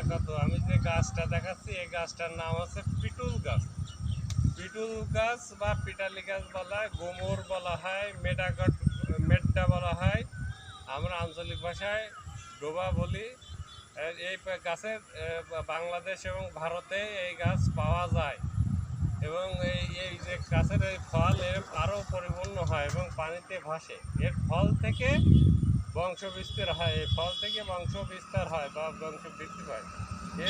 বারাকাতুহু। আমি যে গাছটা দেখাচ্ছি এই গাছটার নাম হচ্ছে পিটুল গাছ। পিটুল গাছ বা পিটালি গাছ বলা হয়, গোমর বলা হয়, মেড্ডা বলা হয়, আমরা আঞ্চলিক ভাষায় ডোবা বলি। এই গাছের বাংলাদেশ এবং ভারতে এই গাছ পাওয়া যায় এবং এই যে গাছের এই ফল এর আরও পরিপূর্ণ হয় এবং পানিতে ভাসে। এর ফল থেকে বংশ বিস্তার হয়, এই ফল থেকে বংশ বিস্তার হয় বা বংশ বৃদ্ধি পায়।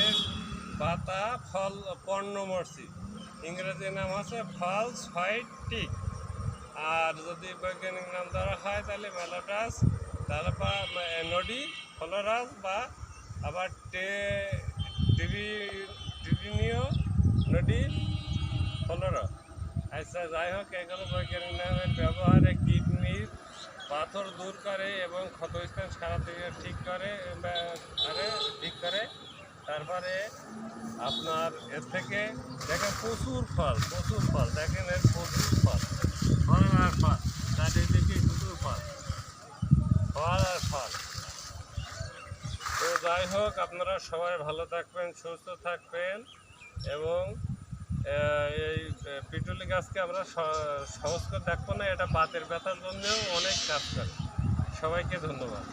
এর পাতা ফল পর্ণমোচী, ইংরেজি নাম হচ্ছে ফলস হোয়াইট টিক। আর যদি বৈজ্ঞানিক নাম ধরা হয় তাহলে মেলোটাস, তাহলে বা নডি ফলোরাস বা আবার টিরিনিও নডি ফলোরা। আচ্ছা, যাই হোক, এগুলো বৈজ্ঞানিক নামের ব্যবহারে কিডনির পাথর দূর করে এবং ক্ষতস্থান সারা থেকে ঠিক করে। তারপরে আপনার এর থেকে দেখেন প্রচুর ফল দেখেন, এর প্রচুর ফল আর ফল, চারিদিকে শুধু ফল আর ফল। তো যাই হোক, আপনারা সবাই ভালো থাকবেন, সুস্থ থাকবেন এবং এই পিটুলি গাছকে আমরা সহজ করে দেখবো না, এটা বাতের ব্যথার জন্যও অনেক কাজ করে। সবাইকে ধন্যবাদ।